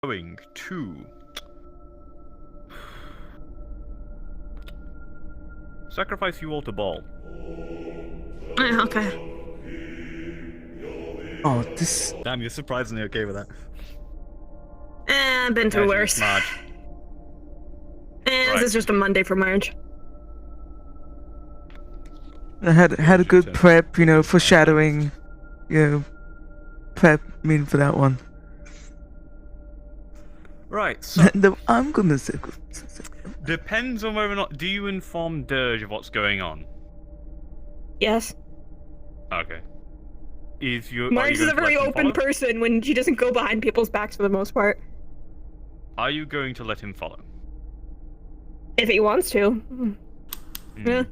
going to sacrifice you all to Ball. Okay. Oh, this. Damn, you're surprisingly okay with that. I've been through worse. Marge. This is just a Monday for Marge. I had a good prep, foreshadowing, prep mean for that one. Right, so No, I'm gonna say. depends on whether or not do you inform Dirge of what's going on. Yes. Okay. Marge is a very open person when she doesn't go behind people's backs for the most part. Are you going to let him follow? If he wants to. Yeah.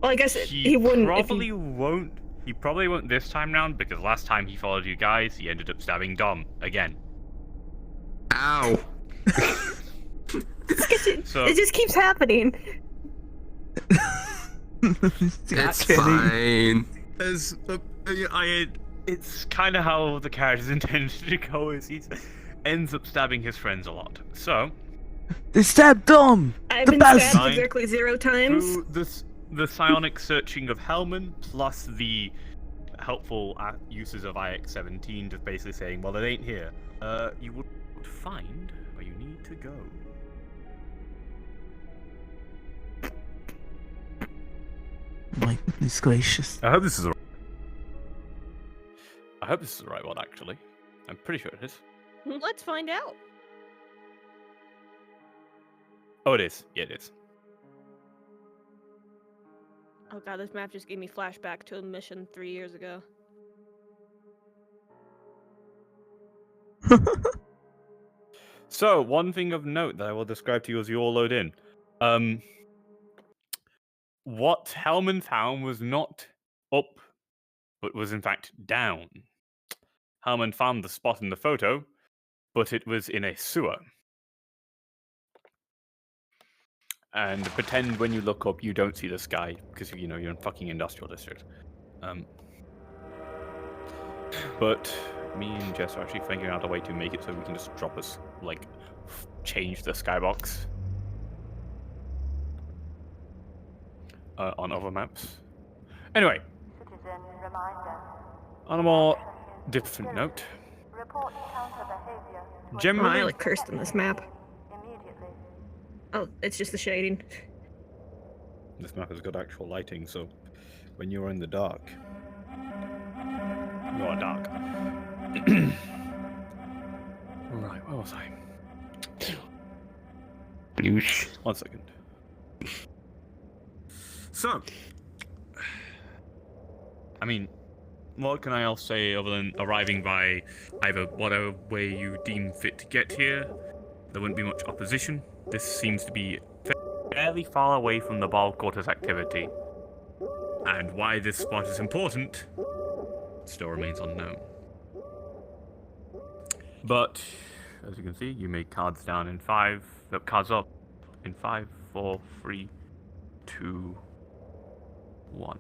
Well, I guess he wouldn't. Probably won't. He probably won't this time round because last time he followed you guys, he ended up stabbing Dom again. Ow. It just keeps happening. That's fine. It's kind of how the character's intended to go. Is he ends up stabbing his friends a lot. So they stabbed Dom. I've been stabbed exactly 0 times. Through the psionic searching of Helmin plus the helpful uses of IX-17, just basically saying, well, it ain't here. You would find where you need to go. My goodness gracious. I hope this is the right one, actually. I'm pretty sure it is. Let's find out. Oh, it is. Yeah, it is. Oh god, this map just gave me flashback to a mission 3 years ago. So, one thing of note that I will describe to you as you all load in. What Helmin found was not up, but was in fact down. Helmin found the spot in the photo, but it was in a sewer. And pretend when you look up you don't see the sky, because you're in fucking industrial district. But me and Jess are actually figuring out a way to make it so we can just drop us, change the skybox on other maps. Anyway, on a more different note, generally, I like cursed in this map. Oh, it's just the shading. This map has got actual lighting, so when you're in the dark, you are dark. Right, where was I? 1 second. So, I mean, what can I else say other than arriving by either whatever way you deem fit to get here? There wouldn't be much opposition. This seems to be fairly far away from the Ball Quarters activity. And why this spot is important still remains unknown. But, as you can see, you make cards down in 5, cards up in 5, 4, 3, 2, 1.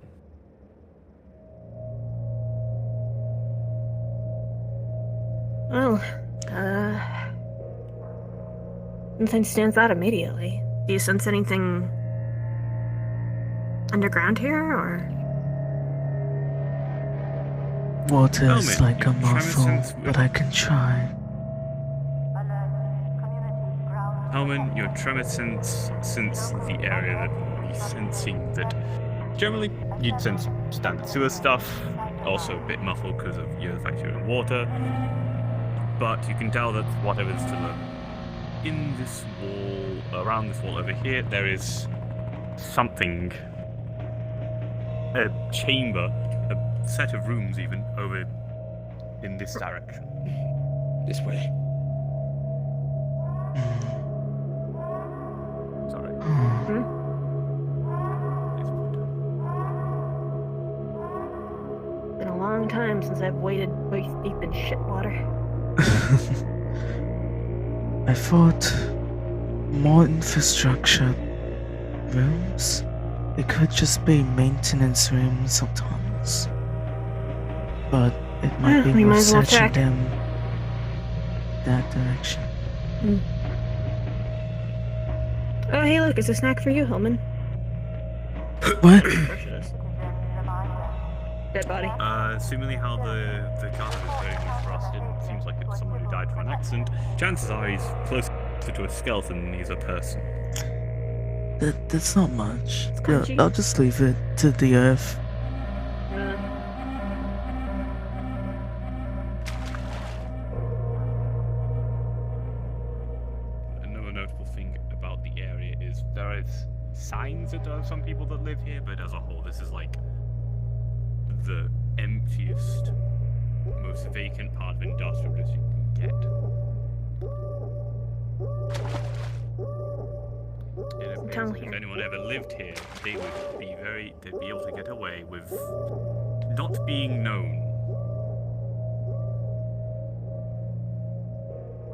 Oh, nothing stands out immediately. Do you sense anything underground here, or? Water is Helmin, like a you try to muscle, sense but I can try. Helmin, your tremor sense the area that you'd be sensing that generally you'd sense standard sewer stuff, also a bit muffled because of the fact you're in water. But you can tell that whatever's to the in this wall, around this wall over here, there is something, a chamber, a set of rooms even, over in this direction. This way. Sorry. Been a long time since I've waded waist deep in shit water. I thought more infrastructure rooms. It could just be maintenance rooms of tunnels, but it might be we worth might as well searching check. them that direction. Oh, hey, look, it's a snack for you, Helmin. What? Precious. Dead body. Assumingly how the carpet is going with Frost, it seems like it's someone who died from an accident. Chances are he's closer to a skeleton than he's a person. That's not much. It's Yeah, crunchy. I'll just leave it to the earth. Another notable thing about the area is there is signs that there are some people that live here, but as a whole, this is like the emptiest, most vacant part of industrial as you can get. It appears Tunnel that here. if anyone ever lived here, they'd be able to get away with not being known.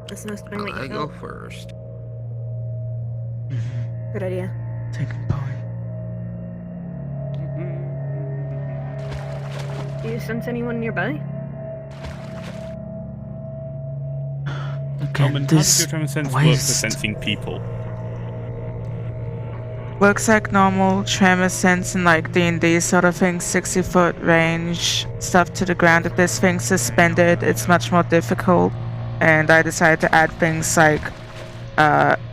That's no spring that I you go felt. first. Good idea. Taking point. Do you sense anyone nearby? Again, Helmin, how does this your tremor sense work for waste sensing people? works like normal tremor sense in like D&D sort of thing, 60-foot range, stuff to the ground. If there's things suspended, it's much more difficult. And I decided to add things like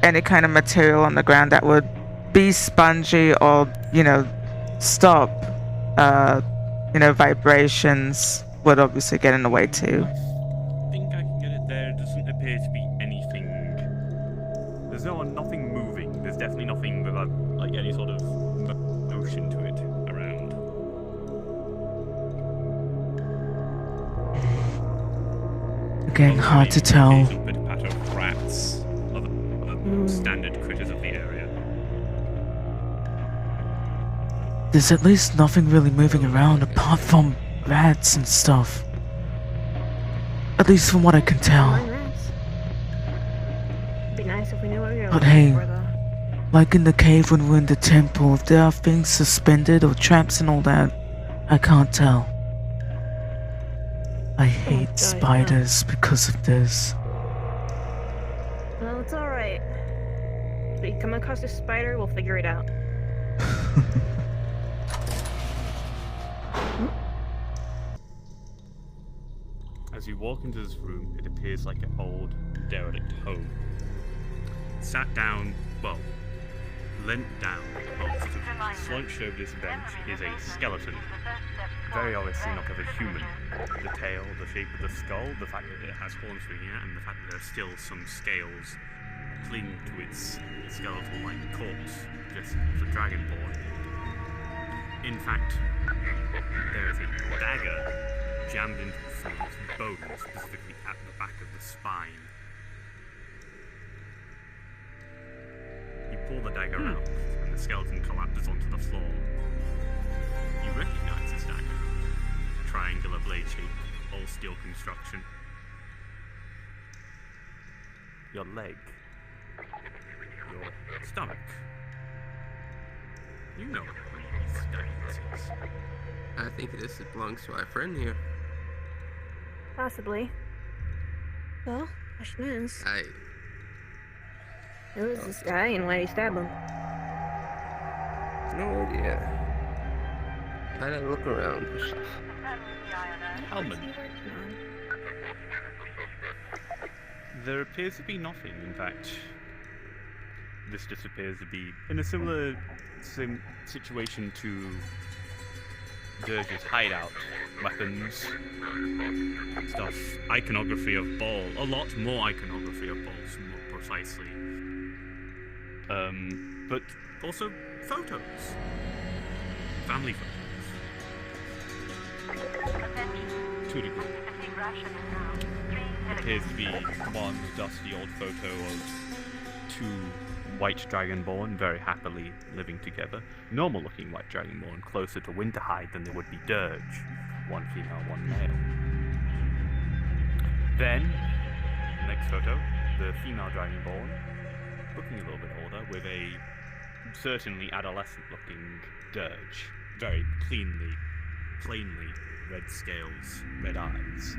any kind of material on the ground that would be spongy or, stop, vibrations would obviously get in the way too. I think I can get it there. It doesn't appear to be anything. There's nothing moving. There's definitely nothing with like any sort of motion to it around. Again, Other hard to than tell. the occasional pitter-patter of rats, other standard critters of the area. There's at least nothing really moving around apart from rats and stuff. At least from what I can tell. Mine rats. It'd be nice if we knew what we were But looking hey, for, though. like in the cave when we're in the temple, if there are things suspended or traps and all that, I can't tell. I hate God, spiders because of this. Well, it's alright. If we come across a spider, we'll figure it out. As you walk into this room, it appears like an old, derelict home. Sat down, leant down, sort of slouched over this bench is a skeleton. Very obviously not of a human. The tail, the shape of the skull, the fact that it has horns for here, and the fact that there are still some scales cling to its skeletal-like corpse, just as a dragonborn. In fact, there is a dagger jammed into its bone, specifically at the back of the spine. You pull the dagger out, and the skeleton collapses onto the floor. You recognize this dagger. Triangular blade shape, all steel construction. Your leg. Your stomach. You know who these daggers is. I think this belongs to our friend here. Possibly. Well, question is, who is this guy and why did he stab him? No idea. Try to look around for stuff. Helmin. There appears to be nothing, in fact. This just appears to be in a similar situation to Dirge's hideout. Weapons, stuff, iconography of Ball, a lot more iconography of Balls, more precisely. But also photos. Family photos. To a degree. It appears to be one dusty old photo of two white dragonborn very happily living together. Normal looking white dragonborn, closer to Winterhide than they would be Dirge. One female, one male. Then, next photo, the female dragonborn, looking a little bit older, with a certainly adolescent looking Dirge. Very plainly red scales, red eyes.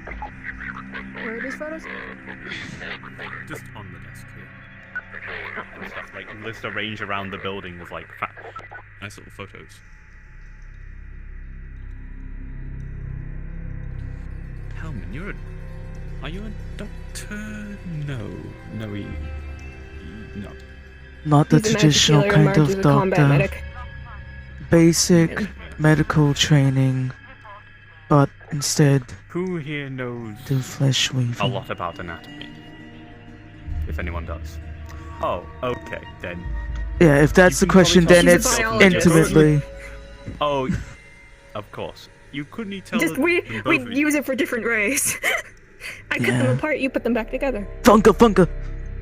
Where are these photos? Just on the desk here. And stuff like list arranged around the building with like nice little photos. Helmin, are you a doctor? No, no. Not the He's a magic traditional healer, kind Marge is of a combat doctor. medic. Basic Yeah. medical training, but instead Who here knows do flesh weaving. a lot about anatomy? If anyone does. Oh, okay, then. Yeah, if that's You the can question, probably then tell She's a it's biologist. intimately. Oh, of course. You couldn't tell Just that we both of you- use it for different rays. I cut them Yeah. apart, you put them back together. Funka!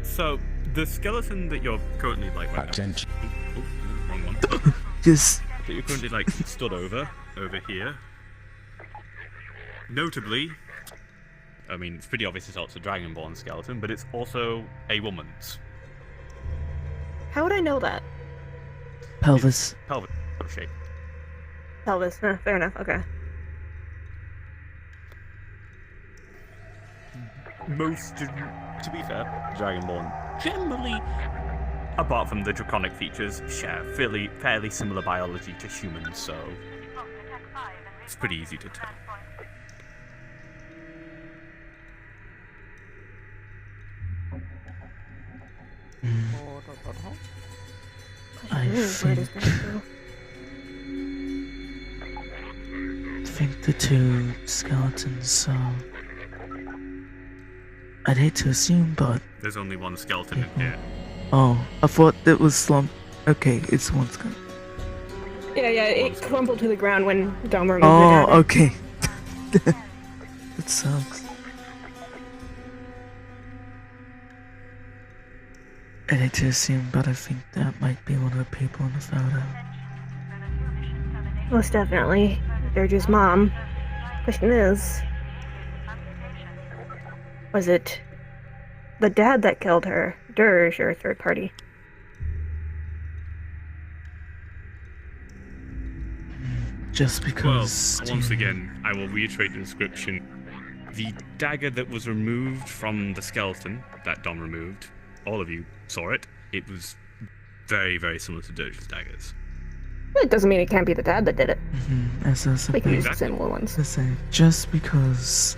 So, the skeleton that you're currently like right now. Attention. Oh, wrong one. Just That you're currently like stood over here. Notably, I mean, it's pretty obvious it's a dragonborn skeleton, but it's also a woman's How would I know that? pelvis. pelvic shape. Pelvis. Fair enough. Okay. Most, to be fair, dragonborn generally, apart from the draconic features, share fairly similar biology to humans, so it's pretty easy to tell. I Where does that go? think the two skeletons are. I'd hate to assume, but There's only one skeleton in here. oh, I thought it was slumped. Okay, it's one skeleton. Yeah, it crumbled to the ground when Dom removed Oh, it. okay. That sucks. I'd hate to assume, but I think that might be one of the people in the photo. Most definitely. They're just mom. Question is, was it the dad that killed her, Dirge, or a third party? Just Well, because. once again, I will reiterate the description. The dagger that was removed from the skeleton, that Dom removed, all of you saw it, it was very, very similar to Dirge's daggers. It doesn't mean it can't be the dad that did it. As I was We can use Exactly. similar ones. to say, just because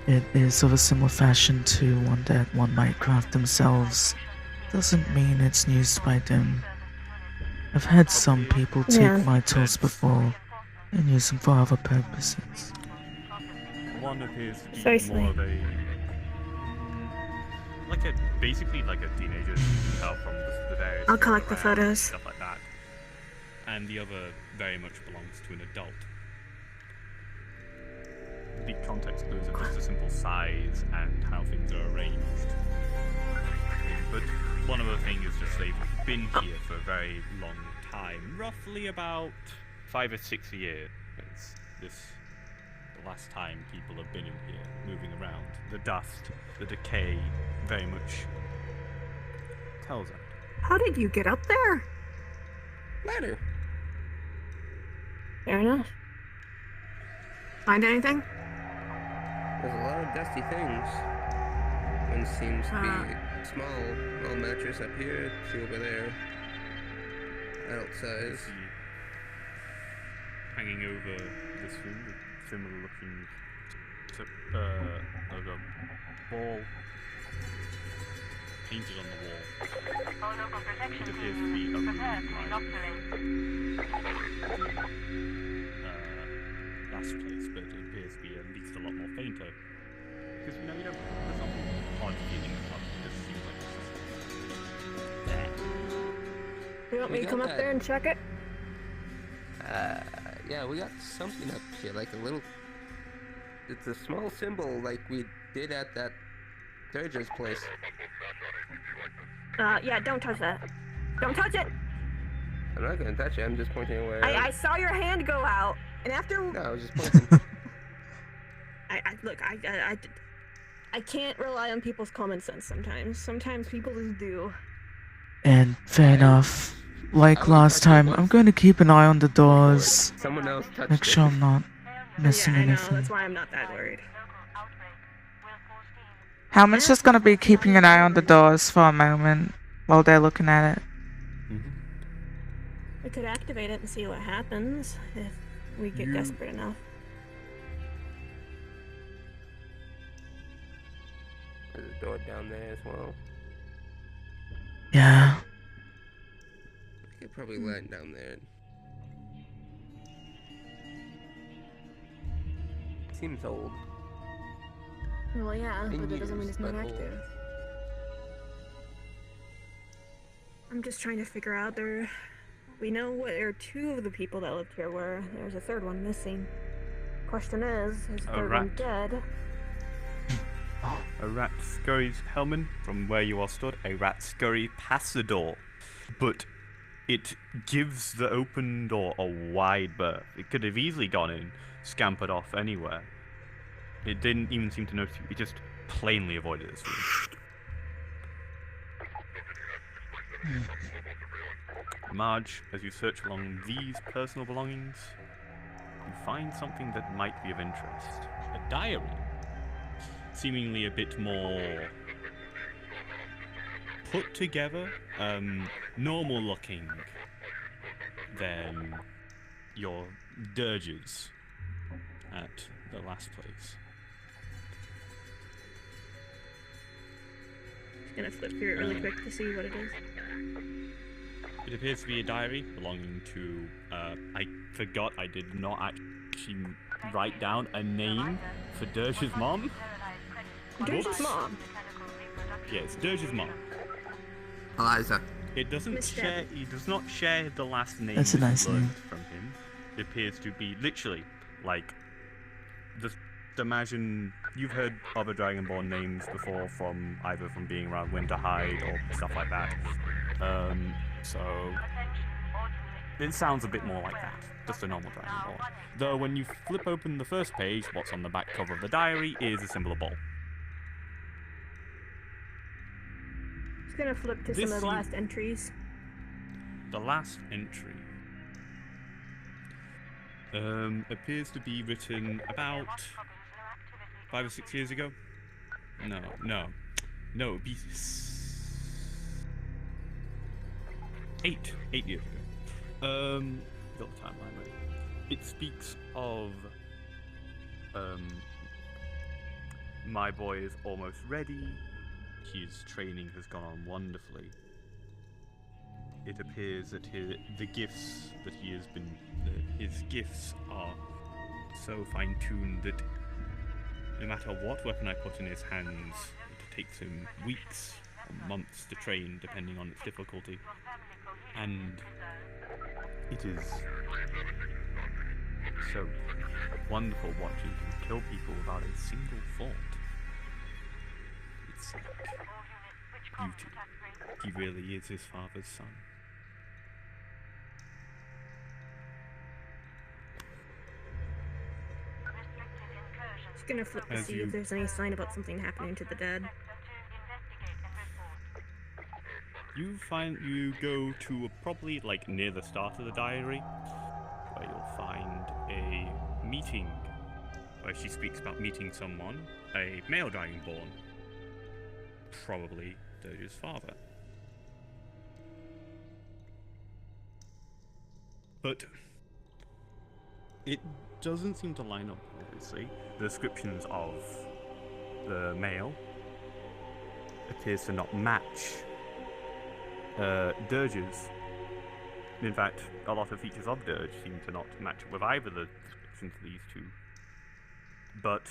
it is of a similar fashion to one that one might craft themselves, doesn't mean it's used by them. I've had some people take Yeah. my tools before and use them for other purposes. One appears to be Precisely. more of a... basically like a teenager, you can tell from the various... I'll collect the around, photos. Stuff like that. And the other very much belongs to an adult. The context clues are just a simple size and how things are arranged. But one other thing is just they've been here for a very long time, roughly about 5 or 6 years. This the last time people have been in here, moving around. The dust, the decay, very much tells it. How did you get up there? Ladder. Fair enough. Find anything? There's a lot of dusty things. One seems to be small. Little mattress up here. See over there. Adult size. See hanging over this room with similar looking like a ball painted on the wall. It appears to be last place, but it appears to be at least a lot more fainter. Because you don't, there's nothing odd feeling about it. It just seems like it's just there. You want me We to come got up that. there and check it? Yeah, we got something up here, like a little. It's a small symbol, like we did at that Dirge's place. Yeah, don't touch that. Don't touch it! I'm not gonna touch it. I'm just pointing away. I saw your hand go out, and after No, I was just pointing. I can't rely on people's common sense sometimes. Sometimes people just do. And fair enough. Like I last touched it time, once I'm going to keep an eye on the doors. Someone else touched Make it. sure I'm not missing Yeah, I know. anything. That's why I'm not that worried. Helmin's just gonna be keeping an eye on the doors for a moment while they're looking at it. We could activate it and see what happens if we get desperate enough. There's a door down there as well. Yeah. We could probably land down there. Seems old. Well, yeah, In but it doesn't mean years, it's not but old. active. I'm just trying to figure out we know where two of the people that lived here were. There's a third one missing. Question is the third one rat. dead? A rat scurries, Helmin, from where you are stood. A rat scurry past the door, but it gives the open door a wide berth. It could have easily gone in, scampered off anywhere. It didn't even seem to notice you. It just plainly avoided this room. Marge, as you search along these personal belongings, you find something that might be of interest. A diary. Seemingly a bit more put together, normal looking than your dirges at the last place. Just gonna flip through it really quick to see what it is. It appears to be a diary belonging to, I forgot I did not actually write down a name for Dirge's mom. Dirge's Whoops. mom. Yeah, it's Dirge's mom. Eliza. It doesn't Miss share. He does not share the last name That's a that you nice learned name. from him. It appears to be literally like. Just imagine you've heard other Dragonborn names before from either from being around Winterhide or stuff like that. So it sounds a bit more like that. Just a normal Dragonborn. Though when you flip open the first page, what's on the back cover of the diary is a symbol of ball. Just gonna flip to This some of the you- last entries. The last entry appears to be written about 5 or 6 years ago. No, it'd be 8 years ago. Got the timeline ready. It speaks of my boy is almost ready. His training has gone on wonderfully. It appears that the gifts that he has been, his gifts are so fine-tuned that no matter what weapon I put in his hands, it takes him weeks or months to train, depending on its difficulty. And it is so wonderful watching him kill people without a single thought. It's like beauty. He really is his father's son. Just gonna flip to As see you- if there's any sign about something happening to the dead. You go to probably like near the start of the diary, where you'll find a meeting where she speaks about meeting someone, a male Dragonborn, probably Dirge's father. But it doesn't seem to line up, obviously. The descriptions of the male appears to not match Dirge's. In fact, a lot of features of Dirge seem to not match with either the descriptions of these two. But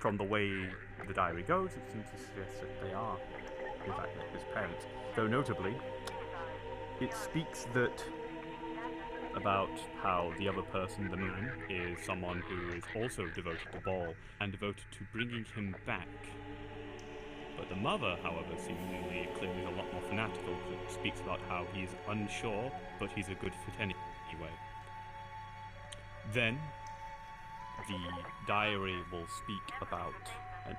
from the way the diary goes, it seems to suggest that they are, in fact, his parents. Though notably, it speaks that about how the other person, the moon, is someone who is also devoted to Ball and devoted to bringing him back. But the mother, however, seemingly clearly is a lot more fanatical. It speaks about how he's unsure, but he's a good fit anyway. Then, the diary will speak about an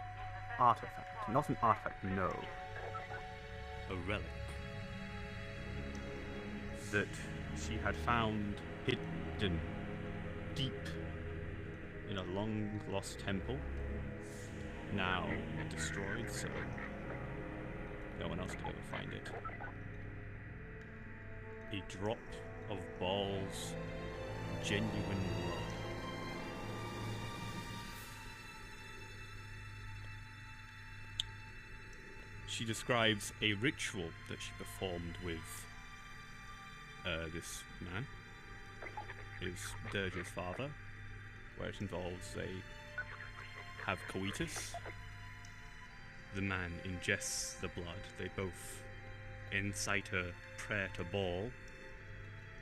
artifact. Not an artifact, no. A relic. That she had found hidden deep in a long-lost temple now destroyed, so no one else could ever find it. A drop of balls, genuine blood. She describes a ritual that she performed with this man, his Dirge's father, where it involves they have coitus. The man ingests the blood. They both incite a prayer to Baal,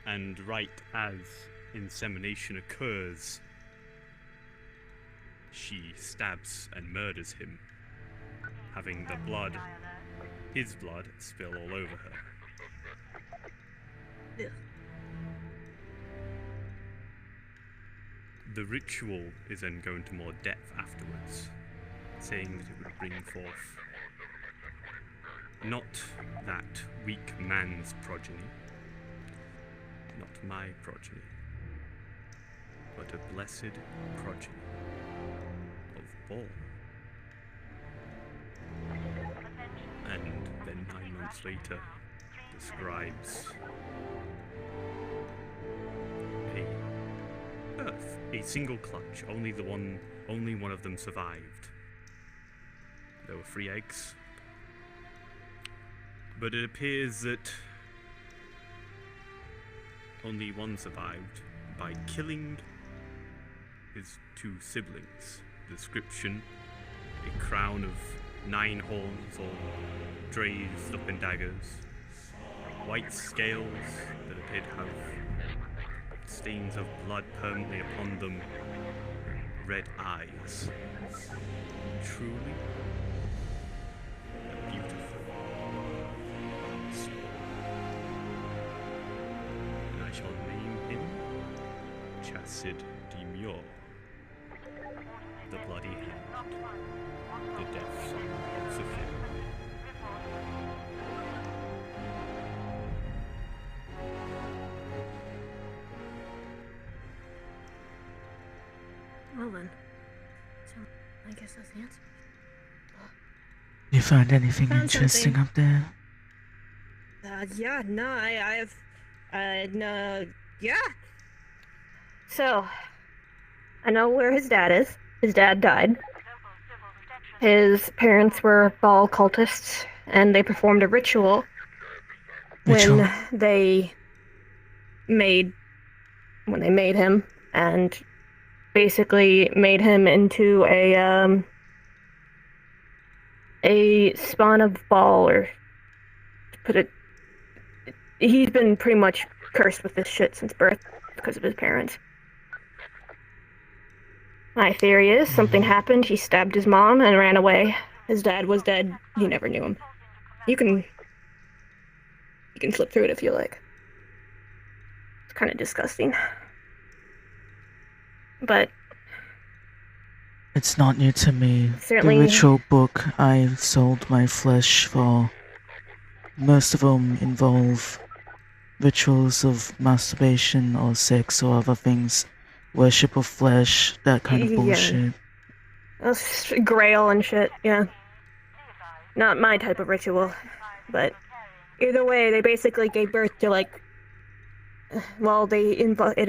and right as insemination occurs, she stabs and murders him, having the blood, his blood, spill all over her. Ugh. The ritual is then going to more depth afterwards, saying that it would bring forth not that weak man's progeny, not my progeny, but a blessed progeny of Baal. And then 9 months later describes a single clutch. Only one of them survived. There were 3 eggs. But it appears that only one survived by killing his 2 siblings. Description: a crown of 9 horns all raised up in daggers, white scales that appeared to have stains of blood permanently upon them, red eyes. Truly a beautiful soul. And I shall name him Chassid Demure, the Bloody Hand, the death son of Sophia. Well then. So, I guess that's the answer. You find anything Found interesting something. up there? Yeah, no, no, yeah. So, I know where his dad is. His dad died. His parents were Baal cultists, and they performed a ritual Ritual? when they made him, and basically made him into a spawn of Baal, or to put it, he's been pretty much cursed with this shit since birth because of his parents. My theory is something happened, he stabbed his mom and ran away. His dad was dead, he never knew him. You can flip through it if you like. It's kind of disgusting. But It's not new to me. certainly The ritual book I've sold my flesh for, most of them involve rituals of masturbation or sex or other things, worship of flesh, that kind of Yeah. bullshit. that's grail and shit, yeah. Not my type of ritual, but either way, they basically gave birth to it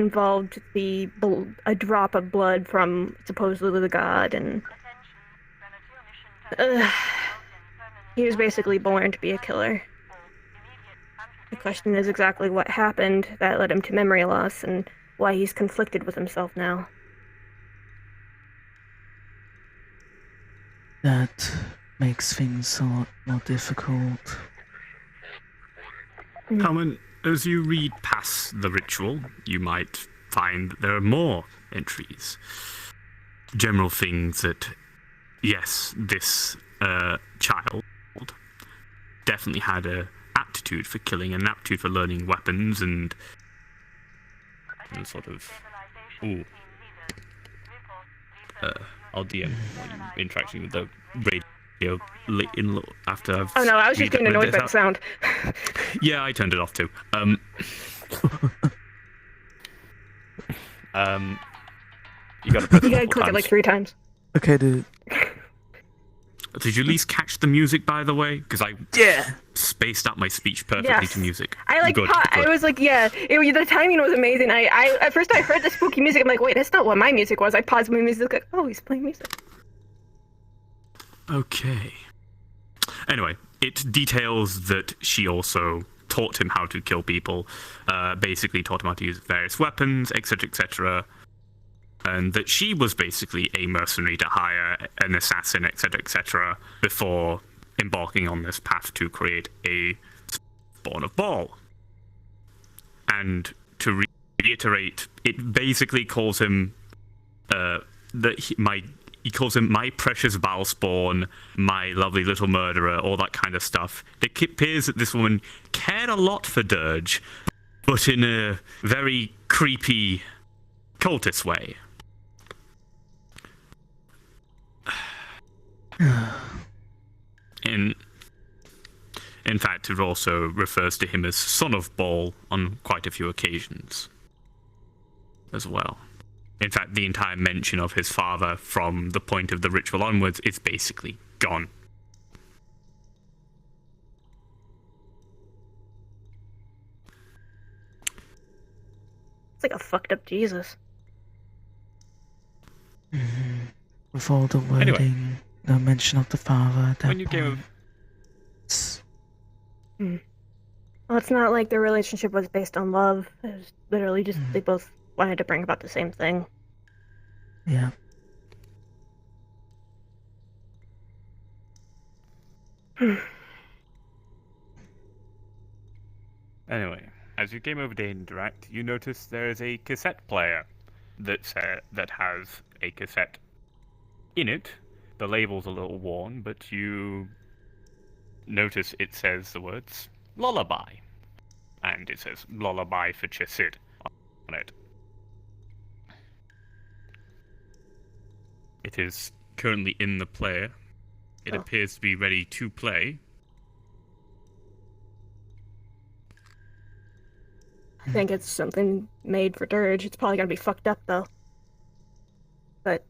involved a drop of blood from supposedly the god, and he was basically born to be a killer. The question is exactly what happened that led him to memory loss, and why he's conflicted with himself now. That makes things a lot more difficult. Helmin, as you read past the ritual, you might find that there are more entries. General things that, yes, this child definitely had a aptitude for killing, an aptitude for learning weapons, and sort of, I'll DM while you interacting with the radio after I've. Oh no, I was just read getting annoyed this by the out. sound. Yeah, I turned it off too. You gotta press You it gotta multiple click it like times. 3 times. Okay, dude. Did you at least catch the music, by the way? Because I spaced out my speech perfectly Yes. to music. I like. Good, I good. was like, yeah. The timing was amazing. I at first I heard the spooky music. I'm like, wait, that's not what my music was. I paused my music. Like, oh, he's playing music. Okay. Anyway, it details that she also taught him how to kill people, basically taught him how to use various weapons, etc., etc., and that she was basically a mercenary to hire an assassin, etc., etc., before embarking on this path to create a spawn of Baal. And to reiterate, it basically calls him he calls him my precious Baal spawn, my lovely little murderer, all that kind of stuff. It appears that this woman cared a lot for Dirge, but in a very creepy, cultist way. In fact, it also refers to him as son of Baal on quite a few occasions as well. In fact, the entire mention of his father from the point of the ritual onwards is basically gone. It's like a fucked up Jesus. With all the wording, Anyway. no mention of the father at that When you point. came It's- Well, it's not like their relationship was based on love. It was literally just they both wanted to bring about the same thing. yeah. Anyway, as you came over to interact, you notice there is a cassette player that has a cassette in it. The label's a little worn, but you notice it says the words lullaby, and it says lullaby for Chesed on it. It is currently in the player. It Oh. appears to be ready to play. I think it's something made for Dirge. It's probably gonna be fucked up though. But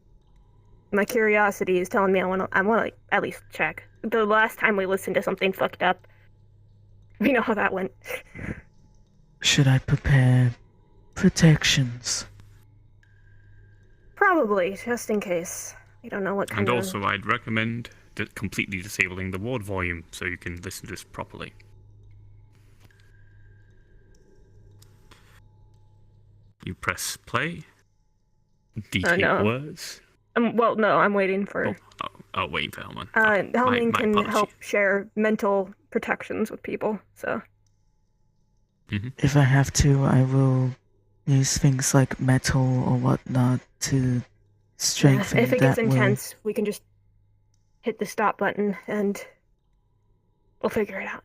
my curiosity is telling me I wanna at least check. The last time we listened to something fucked up, we know how that went. Should I prepare protections? Probably, just in case. We don't know what kind And of. also, I'd recommend completely disabling the ward volume so you can listen to this properly. You press play. Detail no. words. Well, no, I'm waiting for. Wait for Helmin. Helmin my can apologies. help share mental protections with people, so. If I have to, I will use things like metal or whatnot to strengthen If it that gets intense, we can just hit the stop button and we'll figure it out.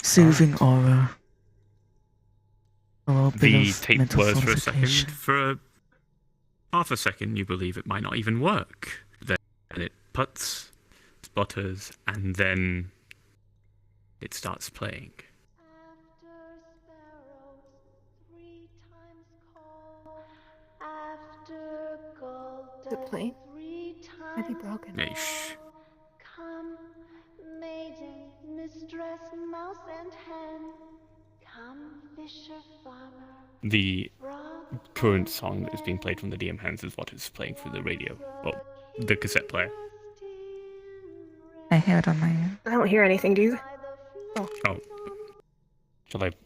soothing aura. A little bit The of tape mental words for a second. fortification. For half a second, you believe it might not even work. Then it puts, sputters, and then it starts playing. Is it playing? Might be broken. Nish. Come, maiden, mistress, mouse and hen. Come, fisher, farmer. The Frog current song that is being played from the DM hands is what is playing through the radio, or the cassette player. I hear it on my end. I don't hear anything, do you? Oh,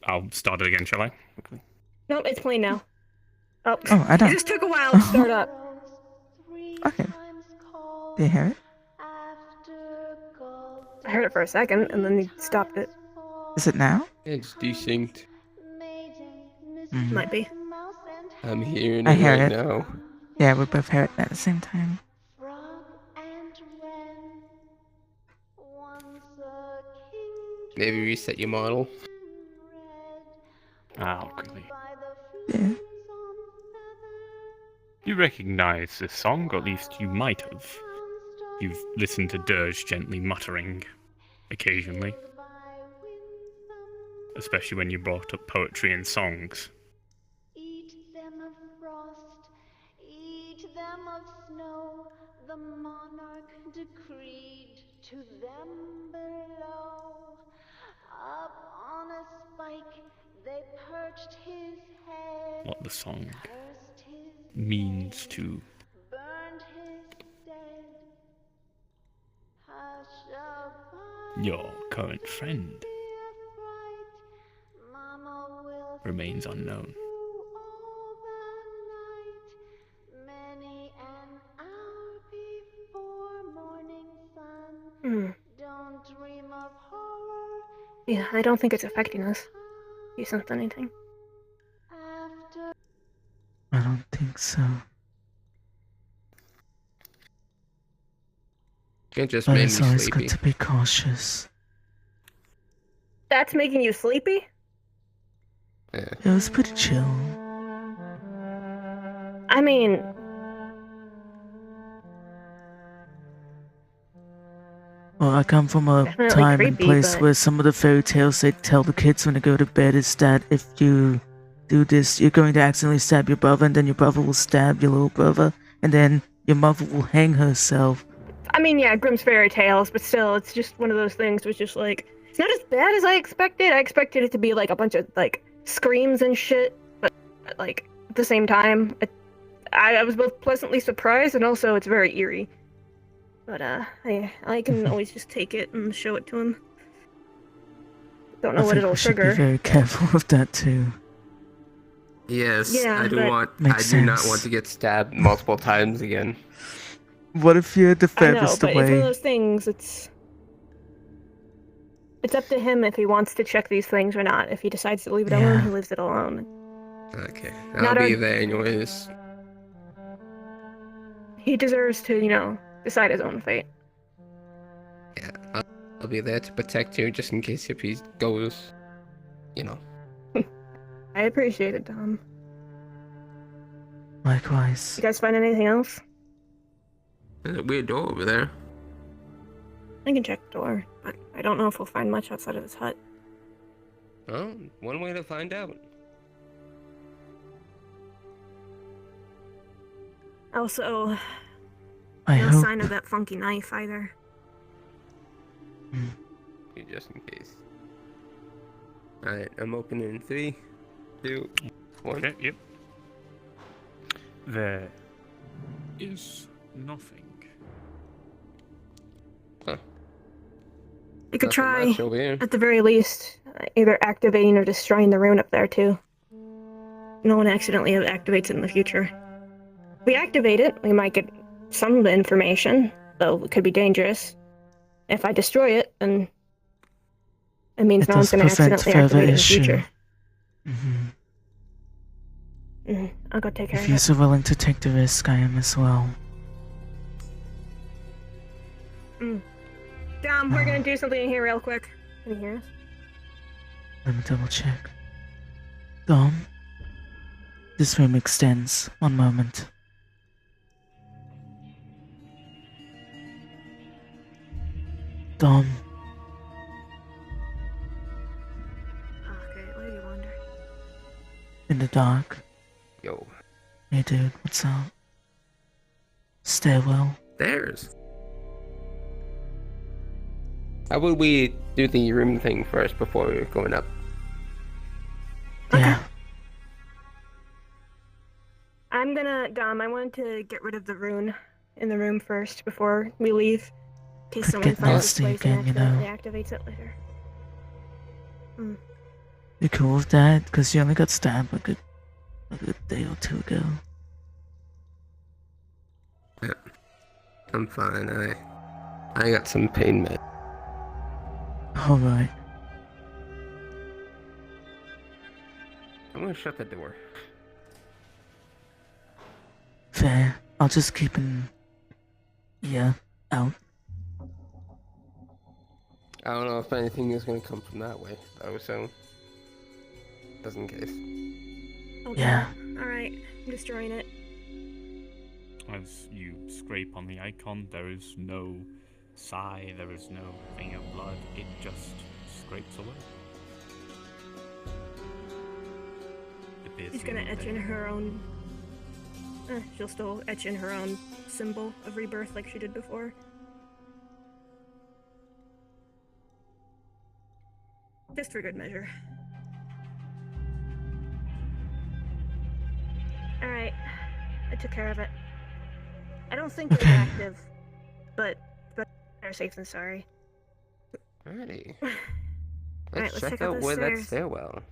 I'll start it again, shall I? Quickly. Nope, it's playing now. Oh, Oh, I it don't. just took a while to start up. Okay. Do you hear it? I heard it for a second, and then he stopped it. Is it now? It's desynced. Might be. I'm hearing I it hear right it. now. Yeah, we both hear it at the same time. Maybe reset your model. Quickly. Yeah. You recognize this song, or at least you might have. You've listened to Dirge gently muttering occasionally, especially when you brought up poetry and songs. Eat them of frost, eat them of snow. The monarch decreed to them below. Up on a spike they perched his head. What the song Cursed his means name, to burned his dead. Hush abide your current friend be affright. Mama will remains see unknown. you all the night. Many an hour before morning sun. Don't dream of horror. Yeah, I don't think it's affecting us. You sense anything? After I don't think so. It just But made it's me always sleepy. good to be cautious. That's making you sleepy? Yeah. It was pretty chill. I mean, Well, I come from a Definitely time and creepy, place but- where some of the fairy tales they tell the kids when they go to bed is that if you do this, you're going to accidentally stab your brother, and then your brother will stab your little brother, and then your mother will hang herself. I mean, yeah, Grimm's fairy tales, but still, it's just one of those things which is like, it's not as bad as I expected. I expected it to be like a bunch of like screams and shit, but like at the same time, I was both pleasantly surprised and also it's very eerie. But I can always just take it and show it to him. Don't know I what think it'll we should trigger. be very careful with that too. Yes, Yeah, I do but- want. I Makes do not sense. want to get stabbed multiple times again. What if you're the I know, furthest but it's one of away? those things. It's up to him if he wants to check these things or not. If he decides to leave it alone, Yeah. he leaves it alone. Okay, Not I'll be our- there anyways. He deserves to, decide his own fate. Yeah, I'll be there to protect you just in case if he goes, you know. I appreciate it, Tom. Likewise. You guys find anything else? There's a weird door over there. I can check the door, but I don't know if we'll find much outside of this hut. Oh, one way to find out. Also, I no hope. sign of that funky knife either. Just in case. Alright, I'm opening in 3, 2, 1. Okay, yep. There is nothing. You could Nothing try, much over here. at the very least, either activating or destroying the rune up there too. No one accidentally activates it in the future. If we activate it, we might get some of the information, though it could be dangerous. If I destroy it, then it means It no one's does going to prevent accidentally further activate it in the issue. future. Mm-hmm. I'll go take care If of you're it. so willing to take the risk, I am as well. Dom, we're going to do something in here real quick. Can you hear us? Let me double check. Dom? This room extends. One moment. Dom, Okay, where do you wander? in the dark. Yo, Hey dude, what's up? Stairwell. there's. How would we do the room thing first before we were going up? Yeah. Dom, I wanted to get rid of the rune in the room first before we leave. In case Could someone get finds this nasty place again, and you know. accidentally activates it later. You cool with that? Because you only got stabbed a good day or two ago. Yeah, I'm fine. I got some pain med. Alright. I'm gonna shut the door. Fair. I'll just keep an ear out. I don't know if anything is gonna come from that way, though, so just in case. Okay. Yeah. Alright, I'm destroying it. As you scrape on the icon, there is no sigh, there is no thing of blood, it just scrapes away. She's gonna etch in her own. She'll still etch in her own symbol of rebirth like she did before. Just for good measure. Alright. I took care of it. I don't think it's Okay. active, but better safe than sorry. Alrighty. Alright, Let's check out those where that stairs. stairwell.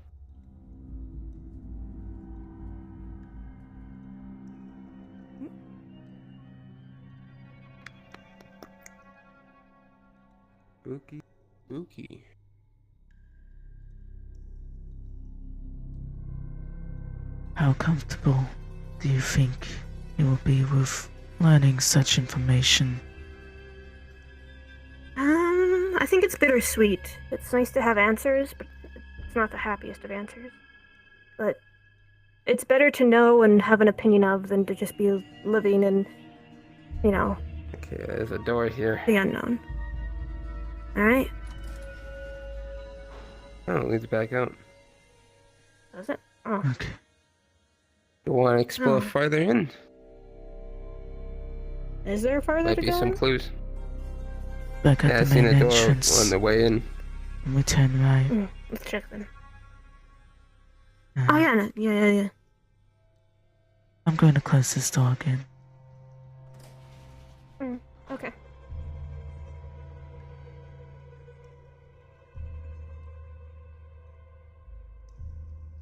Spooky. Spooky. How comfortable do you think you will be with learning such information? I think it's bittersweet. It's nice to have answers, but it's not the happiest of answers. But it's better to know and have an opinion of than to just be living in, you know, Okay, there's a door here. the unknown. Alright? Oh, it leads back out. Does it? Oh. Okay. You want to explore Oh. farther in? Is there farther Might to be go? some clues. Back Yeah, at I the seen main a door entrance. on the way in. And we turn right. Let's check then. Uh, Oh yeah, no, yeah. I'm going to close this door again. Okay.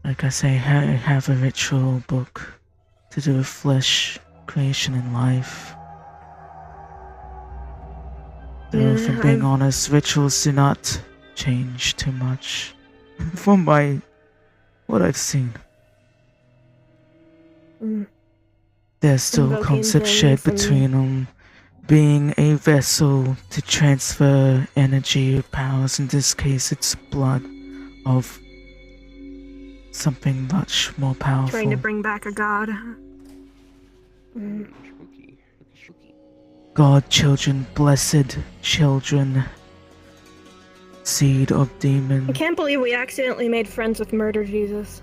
Like I say, I have a ritual book to do with flesh, creation, and life. Though, if I'm being honest, rituals do not change too much from what I've seen. There's still Invoking concepts shared things and- between them, being a vessel to transfer energy or powers. In this case, it's blood of something much more powerful. Trying to bring back a god. Spooky. Spooky. God, children, blessed children, seed of demon. I can't believe we accidentally made friends with Murder Jesus.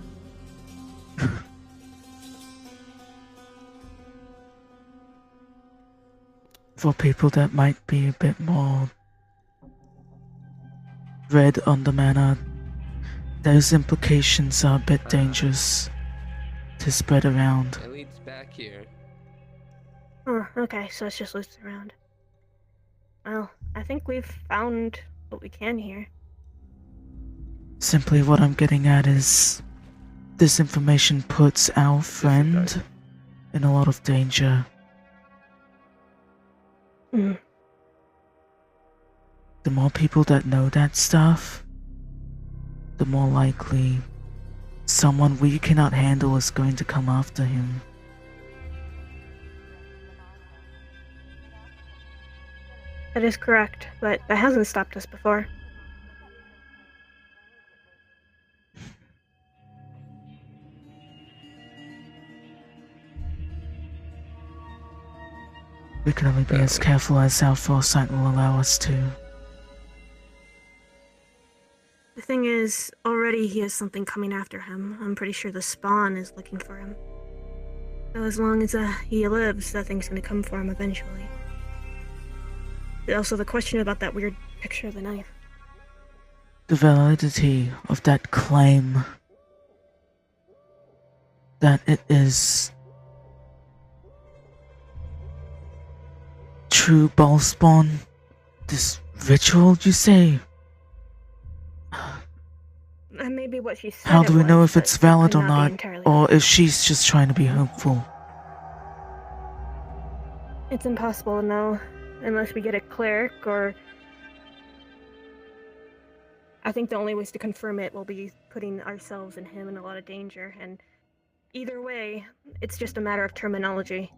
For people that might be a bit more read on the matter, those implications are a bit dangerous to spread around. It leads back here. Oh, okay, so it's just loose around. Well, I think we've found what we can here. Simply what I'm getting at is this information puts our friend in a lot of danger. Mm. The more people that know that stuff, the more likely someone we cannot handle is going to come after him. That is correct, but that hasn't stopped us before. We can only be as careful as our foresight will allow us to. The thing is, already he has something coming after him. I'm pretty sure the spawn is looking for him. So as long as he lives, that thing's gonna come for him eventually. Also, the question about that weird picture of the knife. The validity of that claim that it is true ball spawn, this ritual, you say? Maybe what she said. How do we know was, if it's but valid could or be not, entirely or right. if she's just trying to be hopeful? It's impossible to know unless we get a cleric, or I think the only ways to confirm it will be putting ourselves and him in a lot of danger, and either way, it's just a matter of terminology.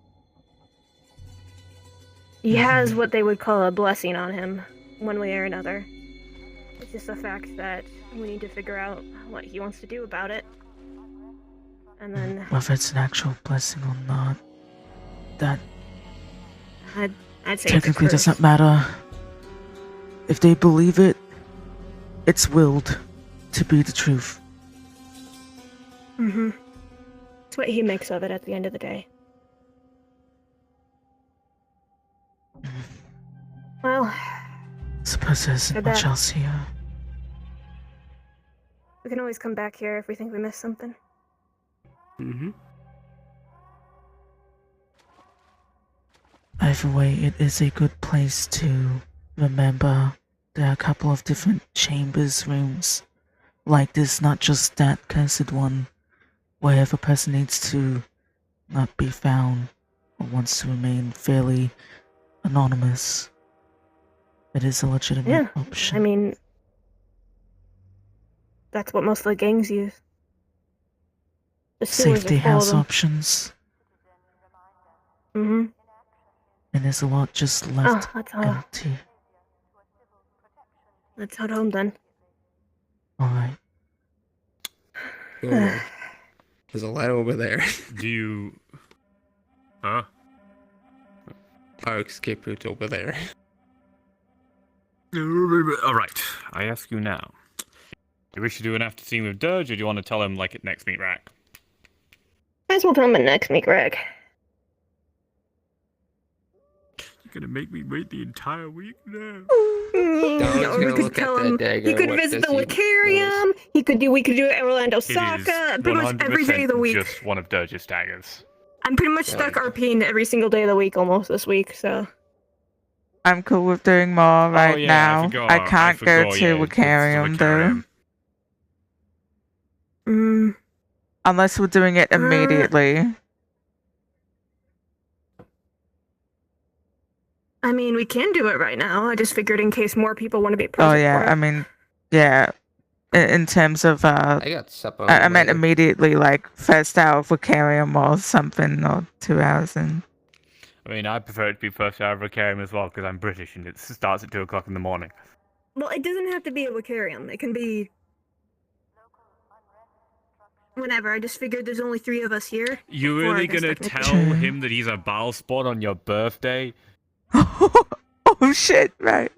He has what they would call a blessing on him, one way or another. It's just the fact that we need to figure out what he wants to do about it. And then Whether it's an actual blessing or not, that I'd say technically it's a curse. doesn't matter. If they believe it, it's willed to be the truth. Mm-hmm. It's what he makes of it at the end of the day. Well, Suppose there isn't Said much that. else here. We can always come back here if we think we missed something. Mm-hmm. Either way, it is a good place to remember there are a couple of different chambers, rooms like this, not just that cursed one, where if a person needs to not be found or wants to remain fairly anonymous, it is a legitimate option. I mean, that's what most of the gangs use. The sewers Safety are full of house them. options, Mm-hmm. and there's a lot just left that's all. empty. Let's head home then. Alright. Oh, there's a light over there. Do you... Huh? Our escape route's over there. Alright, I ask you now. Do you wish to do an after scene with Dirge, or do you want to tell him like at next meet rack? Might as well tell him at next meet rag. You're gonna make me wait the entire week now. Don's we gonna could look tell at him that dagger. he could what visit the does he Wicarium. We could do it at Orlando It Saka. is Pretty much every day of the 100% week. just one of Dirge's daggers. I'm pretty much stuck RPing every single day of the week almost this week, so. I'm cool with doing more right now. I can't go to Wicarium though. Unless we're doing it immediately. I mean, we can do it right now. I just figured in case more people want to be Oh present. yeah, for it. I mean, yeah. In terms of I got supper. on I the meant way. immediately, like first hour of Vocarium or something, or 2 hours in. I mean, I prefer it to be first hour of Vocarium as well, because I'm British and it starts at 2 o'clock in the morning. Well, it doesn't have to be a Wicarium. It can be whenever. I just figured there's only 3 of us here. You Four, I really guess, gonna technically. tell him that he's a bile spot on your birthday? Oh shit! Right.